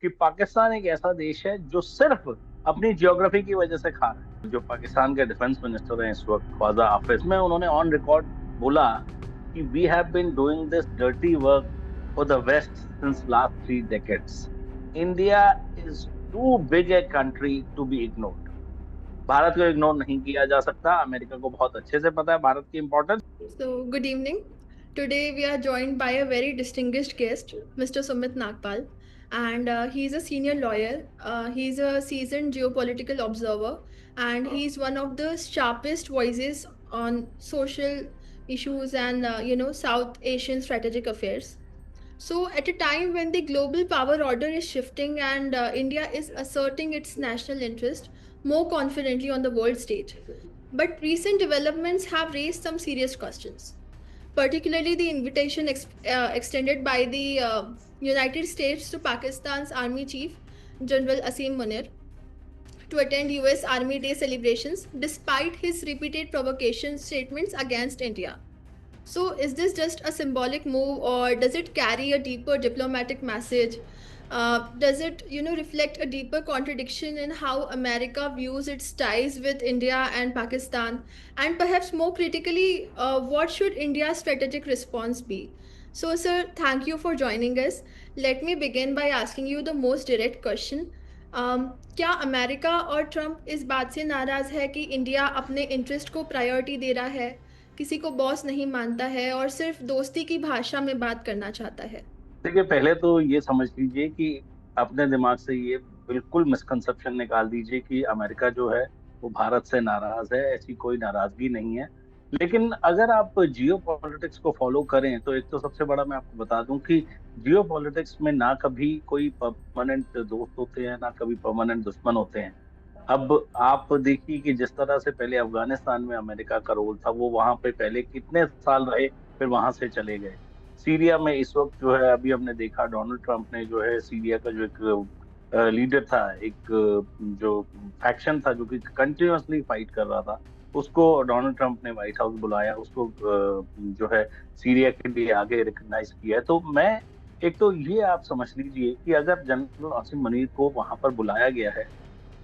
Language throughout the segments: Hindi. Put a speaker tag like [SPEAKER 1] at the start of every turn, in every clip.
[SPEAKER 1] कि पाकिस्तान एक ऐसा देश है जो सिर्फ अपनी जियोग्राफी की वजह से खा रहा है। जो पाकिस्तान के डिफेंस मिनिस्टर हैं इस वक्त, ख्वाजा हाफिज, में उन्होंने ऑन रिकॉर्ड बोला कि we have been doing this dirty work for the West since last 3 decades। India is too big a country to be ignored. भारत को इग्नोर नहीं किया जा सकता। अमेरिका को बहुत अच्छे से पता है भारत की importance.
[SPEAKER 2] So, good evening. Today we are joined by a very distinguished guest, Mr. Sumit Nagpal, and he's a senior lawyer. He's a seasoned geopolitical observer, and he's one of the sharpest voices on social issues and South Asian strategic affairs. So, at a time when the global power order is shifting and India is asserting its national interest more confidently on the world stage, but recent developments have raised some serious questions, particularly the invitation extended by the United States to Pakistan's Army Chief General Asim Munir to attend US Army Day celebrations despite his repeated provocation statements against India. So, is this just a symbolic move, or does it carry a deeper diplomatic message? Does it, reflect a deeper contradiction in how America views its ties with India and Pakistan? And perhaps more critically, what should India's strategic response be? So, sir, thank you for joining us. Let me begin by asking you the most direct question. क्या अमेरिका और ट्रंप इस बात से नाराज़ है कि इंडिया अपने इंटरेस्ट को प्रायोरिटी दे रहा है, किसी को बॉस नहीं मानता है और सिर्फ दोस्ती की भाषा में बात करना चाहता है?
[SPEAKER 1] देखिए, पहले तो ये समझ लीजिए कि अपने दिमाग से ये बिल्कुल मिसकंसेप्शन निकाल दीजिए कि अमेरिका जो है वो भारत से नाराज है। ऐसी कोई नाराजगी नहीं है। लेकिन अगर आप जियो पॉलिटिक्स को फॉलो करें तो एक तो सबसे बड़ा मैं आपको बता दूं कि जियो पॉलिटिक्स में ना कभी कोई परमानेंट दोस्त होते हैं, ना कभी परमानेंट दुश्मन होते हैं। अब आप देखिए कि जिस तरह से पहले अफगानिस्तान में अमेरिका का रोल था, वो वहां पे पहले कितने साल रहे, फिर वहां से चले गए। सीरिया में इस वक्त जो है, अभी हमने देखा डोनाल्ड ट्रंप ने जो है सीरिया का जो एक लीडर था, एक जो फैक्शन था जो कि कंटिन्यूअसली फाइट कर रहा था, उसको डोनाल्ड ट्रंप ने व्हाइट हाउस बुलाया, उसको जो है सीरिया के लिए आगे रिकग्नाइज किया है। तो मैं, एक तो ये आप समझ लीजिए कि अगर जनरल आसिम मनीर को वहां पर बुलाया गया है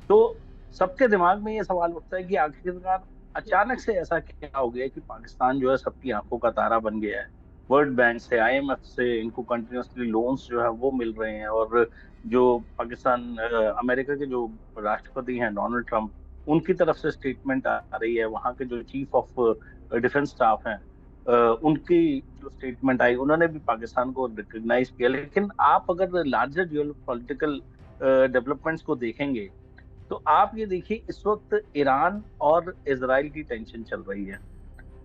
[SPEAKER 1] तो सबके दिमाग में ये सवाल उठता है कि आखिरकार अचानक से ऐसा क्या हो गया कि पाकिस्तान जो है सबकी आंखों का तारा बन गया है। वर्ल्ड बैंक से, आईएमएफ से इनको कंटिन्यूअसली लोन्स जो है वो मिल रहे हैं, और जो पाकिस्तान अमेरिका के जो राष्ट्रपति हैं डोनाल्ड ट्रंप, उनकी तरफ से स्टेटमेंट आ रही है। वहाँ के जो चीफ ऑफ डिफेंस स्टाफ हैं, उनकी जो स्टेटमेंट आई, उन्होंने भी पाकिस्तान को रिकग्नाइज किया। लेकिन आप अगर लार्जर जियो पॉलिटिकल डेवलपमेंट्स को देखेंगे तो आप ये देखिए, इस वक्त ईरान और इजराइल की टेंशन चल रही है।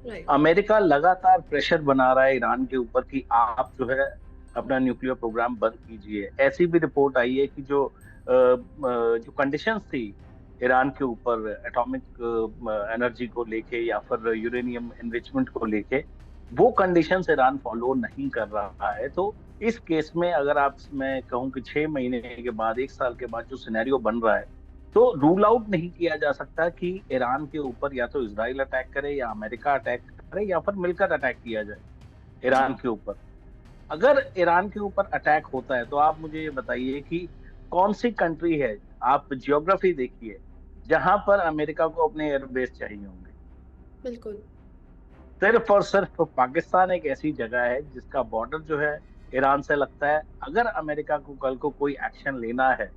[SPEAKER 2] राइट।
[SPEAKER 1] अमेरिका लगातार प्रेशर बना रहा है ईरान के ऊपर कि आप जो है अपना न्यूक्लियर प्रोग्राम बंद कीजिए। ऐसी भी रिपोर्ट आई है कि जो कंडीशंस थी ईरान के ऊपर एटॉमिक एनर्जी को लेके या फिर यूरेनियम एनरिचमेंट को लेके, वो कंडीशंस ईरान फॉलो नहीं कर रहा है। तो इस केस में अगर आप, मैं कहूँ कि 6 महीने के बाद, 1 साल के बाद जो सिनेरियो बन रहा है, तो रूल आउट नहीं किया जा सकता कि ईरान के ऊपर या तो इसराइल अटैक करे या अमेरिका अटैक करे या फिर मिलकर अटैक किया जाए
[SPEAKER 2] जी।
[SPEAKER 1] ईरान के ऊपर। अगर ईरान के ऊपर अटैक होता है तो आप मुझे ये बताइए कि कौन सी कंट्री है, आप जियोग्राफी देखिए, जहां पर अमेरिका को अपने एयरबेस चाहिए होंगे।
[SPEAKER 2] बिल्कुल।
[SPEAKER 1] सिर्फ और सिर्फ पाकिस्तान एक ऐसी जगह है जिसका बॉर्डर जो है ईरान से लगता है। अगर अमेरिका को कल को कोई एक्शन लेना है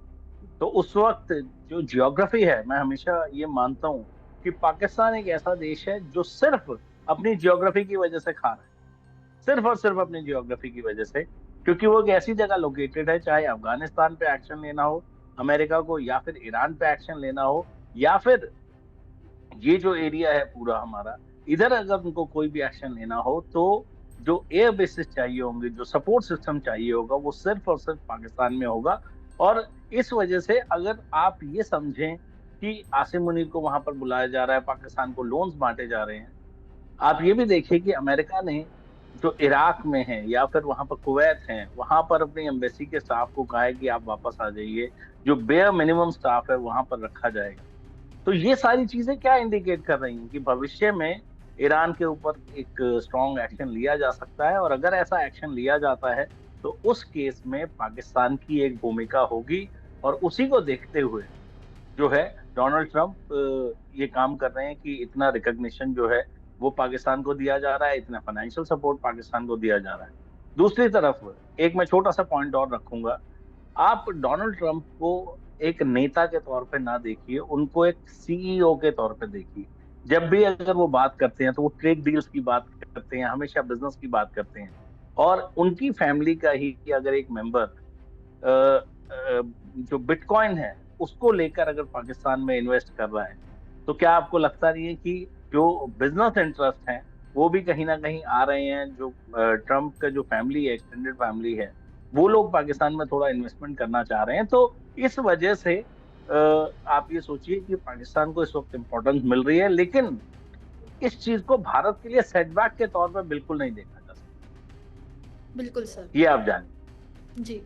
[SPEAKER 1] तो उस वक्त जो जियोग्राफी है, मैं हमेशा ये मानता हूं कि पाकिस्तान एक ऐसा देश है जो सिर्फ अपनी जियोग्राफी की वजह से खा रहा है। सिर्फ और सिर्फ अपनी जियोग्राफी की वजह से, क्योंकि वो एक ऐसी जगह लोकेटेड है, चाहे अफगानिस्तान पे एक्शन लेना हो अमेरिका को, या फिर ईरान पे एक्शन लेना हो, या फिर ये जो एरिया है पूरा हमारा, इधर अगर उनको कोई भी एक्शन लेना हो तो जो एयर बेसिस चाहिए होंगे, जो सपोर्ट सिस्टम चाहिए होगा, वो सिर्फ और सिर्फ पाकिस्तान में होगा। और इस वजह से अगर आप ये समझें कि आसिम मुनीर को वहां पर बुलाया जा रहा है, पाकिस्तान को लोन्स बांटे जा रहे हैं, आप ये भी देखिए कि अमेरिका ने जो इराक में है या फिर वहां पर कुवैत है, वहां पर अपनी एम्बेसी के स्टाफ को कहा है कि आप वापस आ जाइए। जो बेयर मिनिमम स्टाफ है वहां पर रखा जाएगा। तो ये सारी चीजें क्या इंडिकेट कर रही हैं कि भविष्य में ईरान के ऊपर एक स्ट्रॉन्ग एक्शन लिया जा सकता है, और अगर ऐसा एक्शन लिया जाता है तो उस केस में पाकिस्तान की एक भूमिका होगी, और उसी को देखते हुए जो है डोनाल्ड ट्रंप ये काम कर रहे हैं कि इतना रिकॉग्निशन जो है वो पाकिस्तान को दिया जा रहा है, इतना फाइनेंशियल सपोर्ट पाकिस्तान को दिया जा रहा है। दूसरी तरफ एक मैं छोटा सा पॉइंट और रखूंगा, आप डोनाल्ड ट्रंप को एक नेता के तौर पे ना देखिए, उनको एक सीईओ के तौर पे देखिए। जब भी अगर वो बात करते हैं तो वो ट्रेड डील्स की बात करते हैं, हमेशा बिजनेस की बात करते हैं। और उनकी फैमिली का ही अगर एक मेंबर जो बिटकॉइन है उसको लेकर अगर पाकिस्तान में इन्वेस्ट कर रहा है, तो क्या आपको लगता नहीं है कि जो बिजनेस इंटरेस्ट हैं वो भी कहीं ना कहीं आ रहे हैं, जो ट्रम्प का जो फैमिली है, एक्सटेंडेड फैमिली है, वो लोग पाकिस्तान में थोड़ा इन्वेस्टमेंट करना चाह रहे हैं। तो इस वजह से आप ये सोचिए कि पाकिस्तान को इस वक्त इम्पोर्टेंस मिल रही है, लेकिन इस चीज को भारत के लिए सेटबैक के तौर पर बिल्कुल नहीं देखा जा सकता।
[SPEAKER 2] बिल्कुल सर।
[SPEAKER 1] ये आप जानिए।
[SPEAKER 2] जी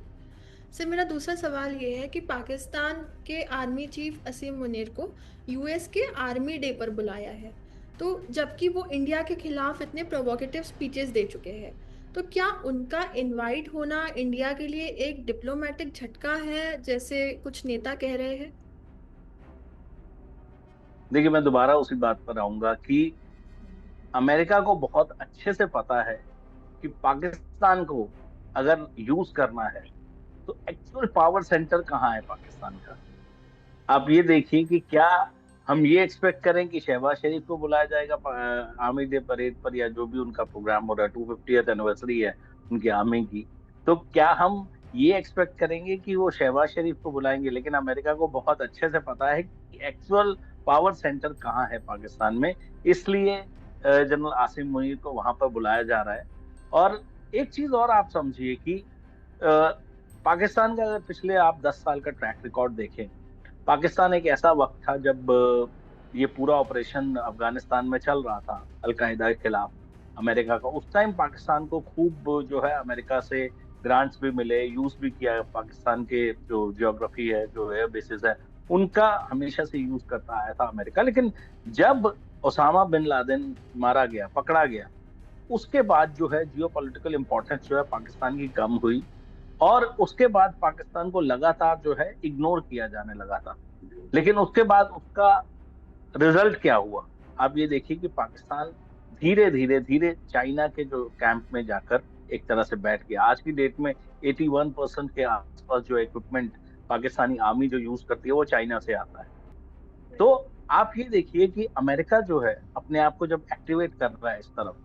[SPEAKER 2] सर, मेरा दूसरा सवाल ये है कि पाकिस्तान के आर्मी चीफ असीम मुनीर को यूएस के आर्मी डे पर बुलाया है, तो जबकि वो इंडिया के खिलाफ इतने प्रोवोकेटिव स्पीचेस दे चुके हैं, तो क्या उनका इनवाइट होना इंडिया के लिए एक डिप्लोमेटिक झटका है, जैसे कुछ नेता कह रहे हैं?
[SPEAKER 1] देखिए, मैं दोबारा उसी बात पर आऊंगा कि अमेरिका को बहुत अच्छे से पता है कि पाकिस्तान को अगर यूज करना है तो एक्चुअल पावर सेंटर कहाँ है पाकिस्तान का। आप ये देखिए कि क्या हम ये एक्सपेक्ट करें कि शहबाज शरीफ को बुलाया जाएगा आर्मी डे परेड पर, या जो भी उनका प्रोग्राम हो रहा है, 250th एनिवर्सरी है उनकी आर्मी की, तो क्या हम ये एक्सपेक्ट करेंगे कि वो शहबाज शरीफ को बुलाएंगे? लेकिन अमेरिका को बहुत अच्छे से पता है कि एक्चुअल पावर सेंटर कहाँ है पाकिस्तान में, इसलिए जनरल आसिम मुनीर को वहां पर बुलाया जा रहा है। और एक चीज और आप समझिए कि पाकिस्तान का अगर पिछले आप 10 साल का ट्रैक रिकॉर्ड देखें, पाकिस्तान एक ऐसा वक्त था जब ये पूरा ऑपरेशन अफगानिस्तान में चल रहा था अलकायदा के खिलाफ अमेरिका का, उस टाइम पाकिस्तान को खूब जो है अमेरिका से ग्रांट्स भी मिले, यूज भी किया। पाकिस्तान के जो जियोग्राफी है, जो एयर बेसिस है, उनका हमेशा से यूज करता आया था अमेरिका। लेकिन जब ओसामा बिन लादेन मारा गया, पकड़ा गया, उसके बाद जो है जियो पॉलिटिकल इंपॉर्टेंस जो है पाकिस्तान की कम हुई, और उसके बाद पाकिस्तान को लगातार जो है इग्नोर किया जाने लगा था। लेकिन उसके बाद उसका रिजल्ट क्या हुआ, आप ये देखिए कि पाकिस्तान धीरे धीरे धीरे चाइना के जो कैंप में जाकर एक तरह से बैठ गया। आज की डेट में 81% के आसपास जो इक्विपमेंट पाकिस्तानी आर्मी जो यूज करती है वो चाइना से आता है। तो आप ये देखिए कि अमेरिका जो है अपने आप को जब एक्टिवेट कर रहा है इस तरफ,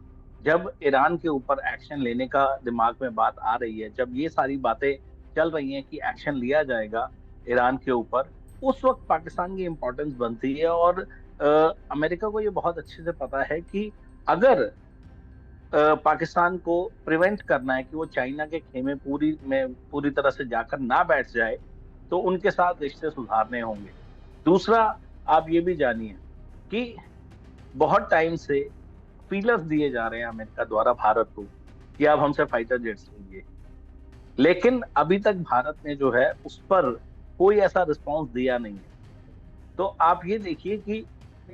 [SPEAKER 1] जब ईरान के ऊपर एक्शन लेने का दिमाग में बात आ रही है, जब ये सारी बातें चल रही हैं कि एक्शन लिया जाएगा ईरान के ऊपर, उस वक्त पाकिस्तान की इंपॉर्टेंस बनती है। और अमेरिका को ये बहुत अच्छे से पता है कि अगर पाकिस्तान को प्रिवेंट करना है कि वो चाइना के खेमे पूरी तरह से जाकर ना बैठ जाए, तो उनके साथ रिश्ते सुधारने होंगे। दूसरा, आप ये भी जानिए कि बहुत टाइम से फीलर्स दिए जा रहे हैं अमेरिका द्वारा भारत को कि आप हमसे फाइटर जेट्स लीजिए, लेकिन अभी तक भारत ने जो है उस पर कोई ऐसा रिस्पांस दिया नहीं है। तो आप ये देखिए कि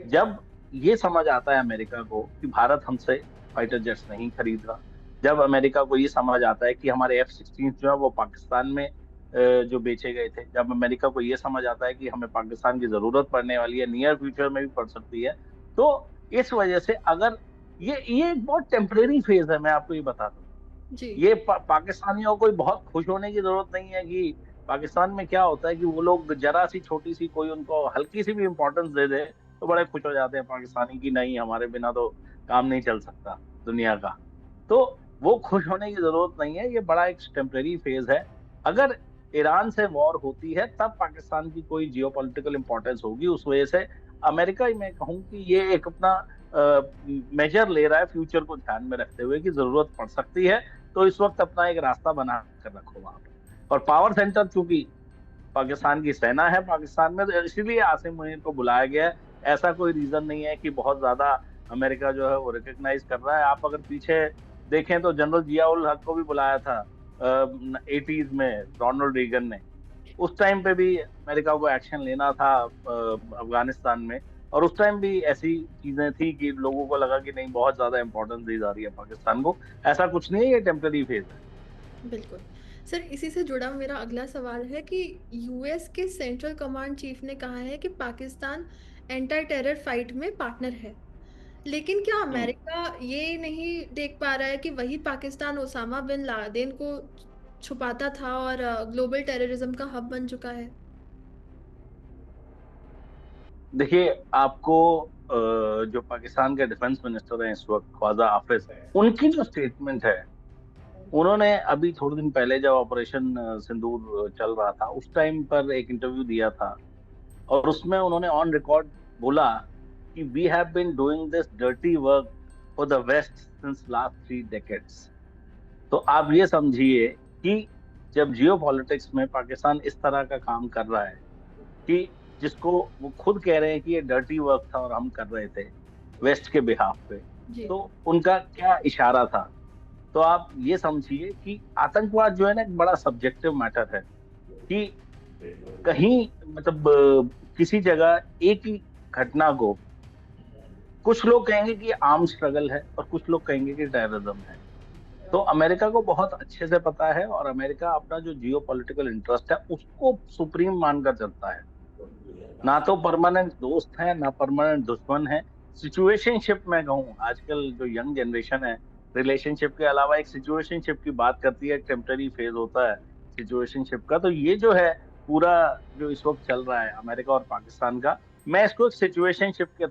[SPEAKER 1] जब ये समझ आता है अमेरिका को कि भारत हमसे फाइटर जेट्स नहीं खरीद रहा, जब अमेरिका को ये समझ आता है कि हमारे F-16 जो है वो पाकिस्तान में जो बेचे गए थे, जब अमेरिका को ये समझ आता है कि हमें पाकिस्तान की जरूरत पड़ने वाली है, नियर फ्यूचर में भी पड़ सकती है, तो इस वजह से अगर ये एक बहुत टेम्परेरी फेज है, मैं आपको ये बता दूं।
[SPEAKER 2] जी
[SPEAKER 1] ये पाकिस्तानियों को बहुत खुश होने की जरूरत नहीं है कि पाकिस्तान में क्या होता है कि वो लोग जरा सी छोटी सी कोई उनको हल्की सी भी इंपॉर्टेंस दे दे तो बड़े खुश हो जाते हैं पाकिस्तानी की, नहीं हमारे बिना तो काम नहीं चल सकता दुनिया का। तो वो खुश होने की जरूरत नहीं है, ये बड़ा एक टेम्परेरी फेज है। अगर ईरान से वॉर होती है तब पाकिस्तान की कोई जियोपॉलिटिकल इंपॉर्टेंस होगी। उस वजह से अमेरिका ही मैं कहूँ कि ये एक अपना मेजर ले रहा है फ्यूचर को ध्यान में रखते हुए कि जरूरत पड़ सकती है, तो इस वक्त अपना एक रास्ता बना कर रखो वहां पर। और पावर सेंटर चूंकि पाकिस्तान की सेना है पाकिस्तान में, तो इसीलिए आसिम मुनीर को बुलाया गया है। ऐसा कोई रीजन नहीं है कि बहुत ज्यादा अमेरिका जो है वो रिकग्नाइज कर रहा है। आप अगर पीछे देखें तो जनरल जियाउल हक को भी बुलाया था 80s में रोनाल्ड रीगन ने, उस टाइम पे भी अमेरिका को एक्शन लेना था अफगानिस्तान में, और उस टाइम भी ऐसी चीजें थी कि लोगों को लगा कि नहीं बहुत ज्यादा इंपॉर्टेंस दी जा रही है पाकिस्तान को। ऐसा कुछ नहीं है, ये टेम्पररी फेज है।
[SPEAKER 2] बिल्कुल। सर, इसी से जुड़ा मेरा अगला सवाल है कि यूएस के सेंट्रल कमांड चीफ ने कहा है कि पाकिस्तान एंटी टेरर फाइट में पार्टनर है, लेकिन क्या
[SPEAKER 1] हम्म।
[SPEAKER 2] अमेरिका ये नहीं देख पा रहा है कि वही पाकिस्तान ओसामा बिन लादेन को छुपाता था और ग्लोबल टेररिज्म का हब बन चुका है?
[SPEAKER 1] देखिए, आपको जो पाकिस्तान के डिफेंस मिनिस्टर हैं इस वक्त, ख्वाजा हाफिज, उनकी जो स्टेटमेंट है, उन्होंने अभी थोड़े दिन पहले जब ऑपरेशन सिंदूर चल रहा था उस टाइम पर एक इंटरव्यू दिया था, और उसमें उन्होंने ऑन रिकॉर्ड बोला कि we have been doing this dirty work for the West since last 3 decades। तो आप ये समझिए कि जब जियो पॉलिटिक्स में पाकिस्तान इस तरह का काम कर रहा है कि जिसको वो खुद कह रहे हैं कि ये डर्टी वर्क था और हम कर रहे थे वेस्ट के बिहाफ पे,
[SPEAKER 2] जी।
[SPEAKER 1] तो उनका क्या इशारा था? तो आप ये समझिए कि आतंकवाद जो है ना, एक बड़ा सब्जेक्टिव मैटर है कि कहीं मतलब किसी जगह एक ही घटना को कुछ लोग कहेंगे कि आर्म स्ट्रगल है और कुछ लोग कहेंगे कि टेररिज्म है। तो अमेरिका को बहुत अच्छे से पता है, और अमेरिका अपना जो जियो पॉलिटिकल इंटरेस्ट है उसको सुप्रीम मानकर चलता है। ना तो परमानेंट दोस्त है ना परमानेंट दुश्मन है। सिचुएशनशिप में कहूँ, आजकल जो यंग जनरेशन है रिलेशनशिप के अलावा एक सिचुएशनशिप की बात करती है, टेम्पररी फेज होता है सिचुएशनशिप का। तो ये जो है पूरा जो इस वक्त चल रहा है अमेरिका और पाकिस्तान का, मैं इसको एक सिचुएशनशिप के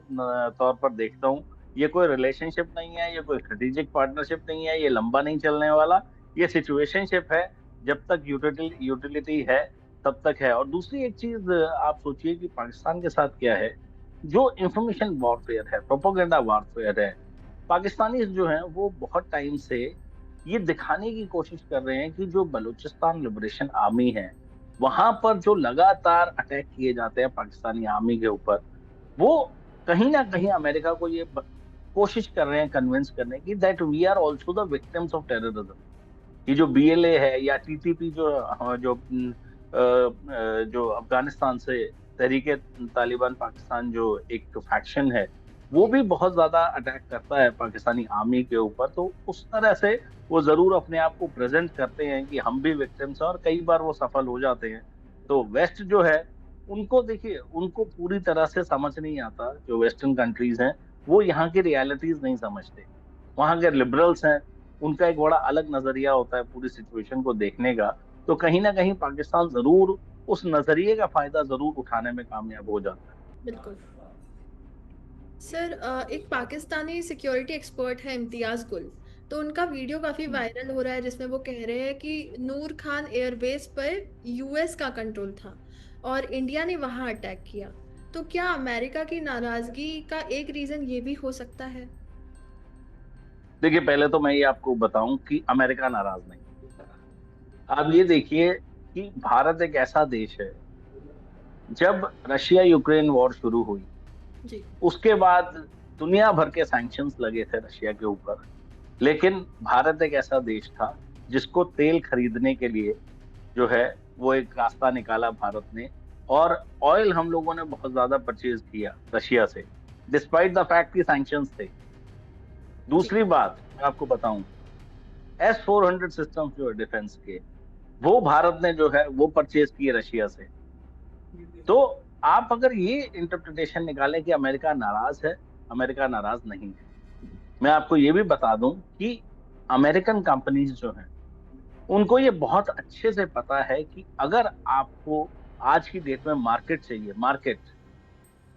[SPEAKER 1] तौर पर देखता हूँ। ये कोई रिलेशनशिप नहीं है, ये कोई स्ट्रेटेजिक पार्टनरशिप नहीं है, ये लंबा नहीं चलने वाला। ये सिचुएशनशिप है, जब तक यूटिलिटी यूटिलिटी है तब तक है। और दूसरी एक चीज आप सोचिए कि पाकिस्तान के साथ क्या है, जो इंफॉर्मेशन वॉरफेयर है, प्रोपोगेंडा वॉरफेयर है। पाकिस्तानी जो हैं वो बहुत टाइम से ये दिखाने की कोशिश कर रहे हैं कि जो बलूचिस्तान लिबरेशन आर्मी है, वहां पर जो लगातार अटैक किए जाते हैं पाकिस्तानी आर्मी के ऊपर, वो कहीं ना कहीं अमेरिका को ये कोशिश कर रहे हैं कन्विंस करने की that we are also the victims of terrorism. ये जो बीएलए है या टीटीपी जो जो अफगानिस्तान से तहरीके तालिबान पाकिस्तान जो एक फैक्शन है, वो भी बहुत ज्यादा अटैक करता है पाकिस्तानी आर्मी के ऊपर। तो उस तरह से वो जरूर अपने आप को प्रेजेंट करते हैं कि हम भी विक्टिम्स हैं, और कई बार वो सफल हो जाते हैं। तो वेस्ट जो है, उनको देखिए, उनको पूरी तरह से समझ नहीं आता, जो वेस्टर्न कंट्रीज हैं वो यहाँ की रियलिटीज नहीं समझते। वहाँ के लिबरल्स हैं, उनका एक बड़ा अलग नजरिया होता है पूरी सिचुएशन को देखने का। तो कहीं ना कहीं पाकिस्तान जरूर उस नजरिए का फायदा जरूर उठाने में कामयाब हो जाता है।
[SPEAKER 2] बिल्कुल। सर, एक पाकिस्तानी सिक्योरिटी एक्सपर्ट है इम्तियाज गुल, तो उनका वीडियो काफी वायरल हो रहा है जिसमें वो कह रहे हैं कि नूर खान एयरबेस पर यूएस का कंट्रोल था और इंडिया ने वहां अटैक किया। तो क्या अमेरिका की नाराजगी का एक रीजन ये भी हो सकता है?
[SPEAKER 1] देखिए, पहले तो मैं ये आपको बताऊं कि अमेरिका नाराज नहीं। आप ये देखिए कि भारत एक ऐसा देश है, जब रशिया यूक्रेन वॉर शुरू हुई
[SPEAKER 2] जी।
[SPEAKER 1] उसके बाद दुनिया भर के सैंक्शंस लगे थे रशिया के ऊपर, लेकिन भारत एक ऐसा देश था जिसको तेल खरीदने के लिए जो है वो एक रास्ता निकाला भारत ने। और ऑयल हम लोगों ने बहुत ज्यादा परचेज किया रशिया से, डिस्पाइट द फैक्ट कि सैंक्शंस थे।
[SPEAKER 2] जी।
[SPEAKER 1] दूसरी बात मैं आपको बताऊं, S-400 सिस्टम्स जो है डिफेंस के, वो भारत ने जो है वो परचेज किए रशिया से। तो आप अगर ये इंटरप्रिटेशन निकालें कि अमेरिका नाराज है, अमेरिका नाराज नहीं है। मैं आपको ये भी बता दूं कि अमेरिकन कंपनीज जो हैं उनको ये बहुत अच्छे से पता है कि अगर आपको आज की डेट में मार्केट चाहिए, मार्केट,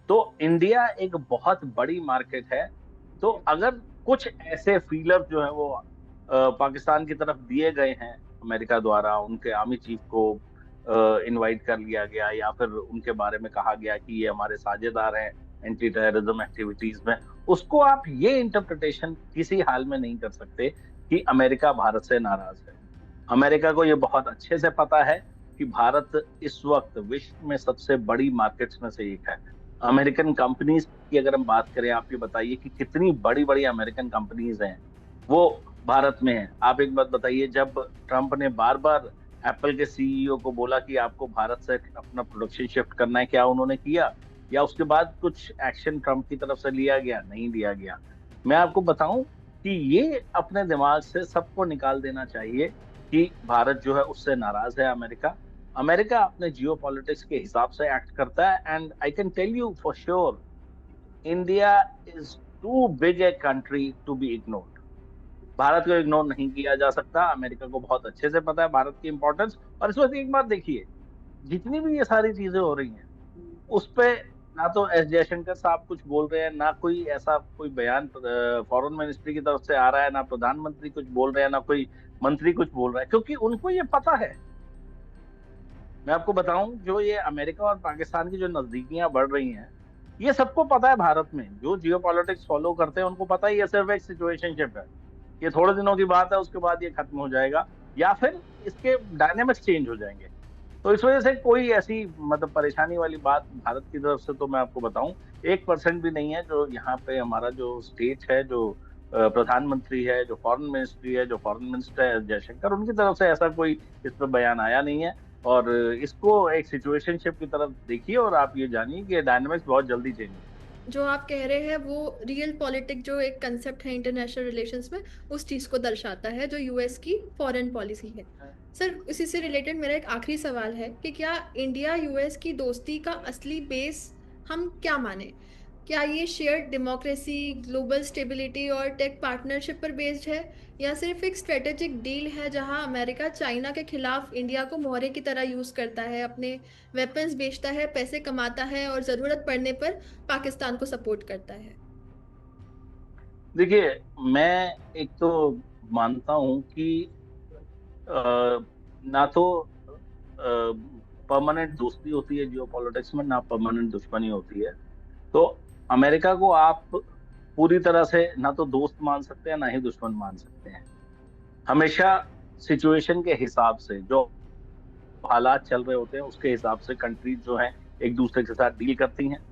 [SPEAKER 1] तो इंडिया एक बहुत बड़ी मार्केट है। तो अगर कुछ ऐसे फीलर जो है वो पाकिस्तान की तरफ दिए गए हैं अमेरिका द्वारा, उनके आर्मी चीफ को इनवाइट कर लिया गया, या फिर उनके बारे में कहा गया कि ये हमारे साझेदार हैं एंटी टेररिज्म एक्टिविटीज में, उसको आप ये इंटरप्रिटेशन किसी हाल में नहीं कर सकते कि अमेरिका भारत से नाराज है। अमेरिका को ये बहुत अच्छे से पता है कि भारत इस वक्त विश्व में सबसे बड़ी मार्केट्स में से एक है। अमेरिकन कंपनीज की अगर हम बात करें, आप ये बताइए कि कितनी बड़ी बड़ी अमेरिकन कंपनीज हैं वो भारत में हैं। आप एक बात बताइए, जब ट्रंप ने बार बार एप्पल के सीईओ को बोला कि आपको भारत से अपना प्रोडक्शन शिफ्ट करना है, क्या उन्होंने किया? या उसके बाद कुछ एक्शन ट्रंप की तरफ से लिया गया? नहीं लिया गया। मैं आपको बताऊं कि ये अपने दिमाग से सबको निकाल देना चाहिए कि भारत जो है उससे नाराज है। अमेरिका अमेरिका अपने जियो पॉलिटिक्स के हिसाब से एक्ट करता है, and I can tell you for sure, India is too big a country to be ignored. भारत को इग्नोर नहीं किया जा सकता। अमेरिका को बहुत अच्छे से पता है भारत की इंपॉर्टेंस। और इस वक्त एक बात देखिए, जितनी भी ये सारी चीजें हो रही हैं उस पे ना तो एस जयशंकर साहब कुछ बोल रहे हैं, ना कोई ऐसा कोई बयान फॉरेन मिनिस्ट्री की तरफ से आ रहा है, ना प्रधानमंत्री कुछ बोल रहे हैं, ना कोई मंत्री कुछ बोल रहा है, क्योंकि उनको ये पता है। मैं आपको बताऊं, जो ये अमेरिका और पाकिस्तान की जो नजदीकियां बढ़ रही हैं, ये सबको पता है। भारत में जो जियो पॉलिटिक्स फॉलो करते हैं उनको पता है ये सिर्फ एक सिचुएशनशिप है। ये थोड़े दिनों की बात है, उसके बाद ये खत्म हो जाएगा या फिर इसके डायनेमिक्स चेंज हो जाएंगे। तो इस वजह से कोई ऐसी मतलब परेशानी वाली बात भारत की तरफ से, तो मैं आपको बताऊं, 1% भी नहीं है। जो यहाँ पे हमारा जो स्टेट है, जो प्रधानमंत्री है, जो फॉरेन मिनिस्ट्री है, जो फॉरेन मिनिस्टर है जयशंकर, उनकी तरफ से ऐसा कोई इस पर बयान आया नहीं है। और इसको एक सिचुएशनशिप की तरफ देखिए और आप ये जानिए कि डायनामिक्स बहुत जल्दी चेंज हो।
[SPEAKER 2] जो आप कह रहे हैं वो रियल पॉलिटिक जो एक कंसेप्ट है इंटरनेशनल रिलेशंस में, उस चीज़ को दर्शाता है जो यूएस की फॉरेन पॉलिसी है। सर, इसी से रिलेटेड मेरा एक आखिरी सवाल है कि क्या इंडिया यूएस की दोस्ती का असली बेस हम क्या माने? क्या ये शेयर्ड डेमोक्रेसी, ग्लोबल स्टेबिलिटी और टेक पार्टनरशिप पर बेस्ड है, या सिर्फ एक स्ट्रेटेजिक डील है जहां अमेरिका चाइना के खिलाफ इंडिया को मोहरे की तरह यूज़ करता है, अपने वेपन्स बेचता है, पैसे कमाता है और ज़रूरत पड़ने पर पाकिस्तान को सपोर्ट करता है?
[SPEAKER 1] देखिए, मैं एक तो मानता हूं कि ना तो परमानेंट दोस्ती होती है जियो पॉलिटिक्स में, ना परमानेंट दुश्मनी होती है। तो अमेरिका को आप पूरी तरह से ना तो दोस्त मान सकते हैं, ना ही दुश्मन मान सकते हैं। हमेशा सिचुएशन के हिसाब से, जो हालात चल रहे होते हैं उसके हिसाब से कंट्रीज जो हैं एक दूसरे के साथ डील करती हैं।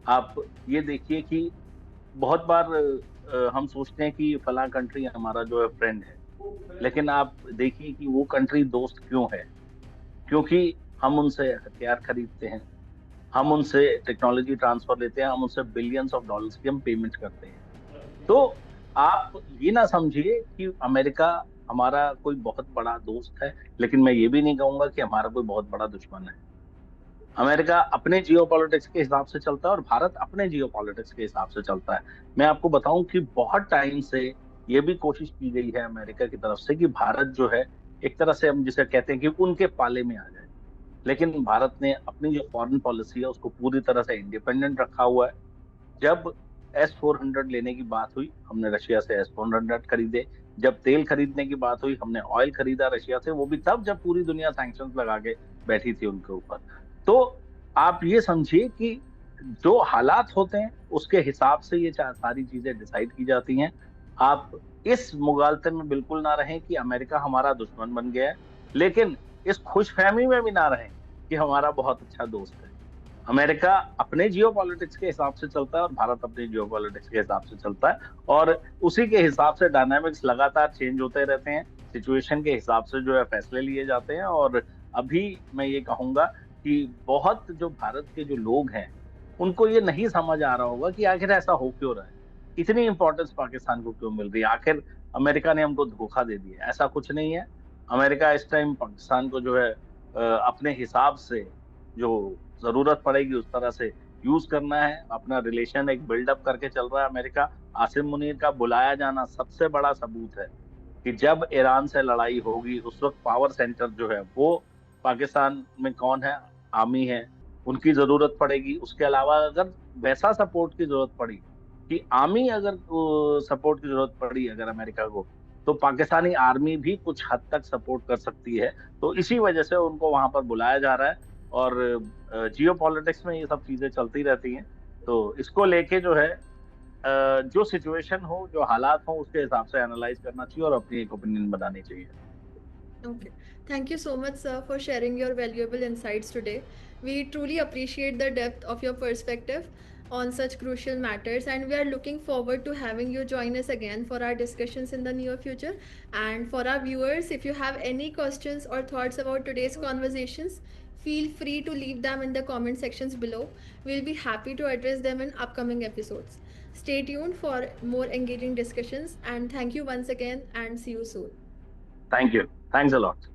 [SPEAKER 1] आप ये देखिए कि बहुत बार हम सोचते हैं कि फला कंट्री हमारा जो है फ्रेंड है, लेकिन आप देखिए कि वो कंट्री दोस्त क्यों है। क्योंकि हम उनसे हथियार खरीदते हैं, हम उनसे टेक्नोलॉजी ट्रांसफर लेते हैं, हम उनसे बिलियंस ऑफ डॉलर्स की हम पेमेंट करते हैं। तो आप ये ना समझिए कि अमेरिका हमारा कोई बहुत बड़ा दोस्त है, लेकिन मैं ये भी नहीं कहूंगा कि हमारा कोई बहुत बड़ा दुश्मन है। अमेरिका अपने जियो पॉलिटिक्स के हिसाब से चलता है और भारत अपने जियो पॉलिटिक्स के हिसाब से चलता है। मैं आपको बताऊं कि बहुत टाइम से ये भी कोशिश की गई है अमेरिका की तरफ से कि भारत जो है एक तरह से हम जिसे कहते हैं कि उनके पाले में आ जाए। लेकिन भारत ने अपनी जो फॉरेन पॉलिसी है उसको पूरी तरह से इंडिपेंडेंट रखा हुआ है। जब S-400 लेने की बात हुई, हमने रशिया से S-400 खरीदे। जब तेल खरीदने की बात हुई, हमने ऑयल खरीदा रशिया से, वो भी तब जब पूरी दुनिया सैंक्शंस लगा के बैठी थी उनके ऊपर। तो आप ये समझिए कि जो हालात होते हैं उसके हिसाब से ये सारी चीजें डिसाइड की जाती हैं। आप इस मुगालते में बिल्कुल ना रहें कि अमेरिका हमारा दुश्मन बन गया है, लेकिन इस खुशफहमी में भी ना रहें कि हमारा बहुत अच्छा दोस्त है। अमेरिका अपने जियो पॉलिटिक्स के हिसाब से चलता है और भारत अपने जियो पॉलिटिक्स के हिसाब से चलता है, और उसी के हिसाब से डायनामिक्स लगातार चेंज होते रहते हैं। सिचुएशन के हिसाब से जो है फैसले लिए जाते हैं। और अभी मैं ये कहूंगा कि बहुत जो भारत के जो लोग हैं उनको ये नहीं समझ आ रहा होगा कि आखिर ऐसा हो क्यों रहा है, इतनी इंपॉर्टेंस पाकिस्तान को क्यों मिल रही है, आखिर अमेरिका ने हमको धोखा दे दिया। ऐसा कुछ नहीं है। अमेरिका इस टाइम पाकिस्तान को जो है अपने हिसाब से जो जरूरत पड़ेगी उस तरह से यूज करना है। अपना रिलेशन एक बिल्डअप करके चल रहा है अमेरिका। आसिम मुनीर का बुलाया जाना सबसे बड़ा सबूत है कि जब ईरान से लड़ाई होगी उस वक्त पावर सेंटर जो है वो पाकिस्तान में कौन है, आर्मी है, उनकी जरूरत पड़ेगी। उसके अलावा अगर वैसा सपोर्ट की जरूरत पड़ी कि आर्मी अगर सपोर्ट की जरूरत पड़ी अगर अमेरिका को, तो पाकिस्तानी आर्मी भी कुछ हद तक सपोर्ट कर सकती है। तो इसी वजह से उनको वहां पर बुलाया जा रहा है। और जियो पॉलिटिक्स में ये सब चीजें चलती रहती हैं। तो इसको लेके जो है जो सिचुएशन हो, जो हालात हो, उसके हिसाब से एनालाइज करना चाहिए और अपनी एक ओपिनियन बनानी चाहिए।
[SPEAKER 2] Okay. Thank you so much, sir, for sharing your valuable insights today. We truly appreciate the depth of your perspective on such crucial matters, and we are looking forward to having you join us again for our discussions in the near future. And for our viewers, if you have any questions or thoughts about today's conversations, feel free to leave them in the comment sections below. We'll be happy to address them in upcoming episodes. Stay tuned for more engaging discussions, and thank you once again, and see you soon.
[SPEAKER 1] Thank you, thanks a lot.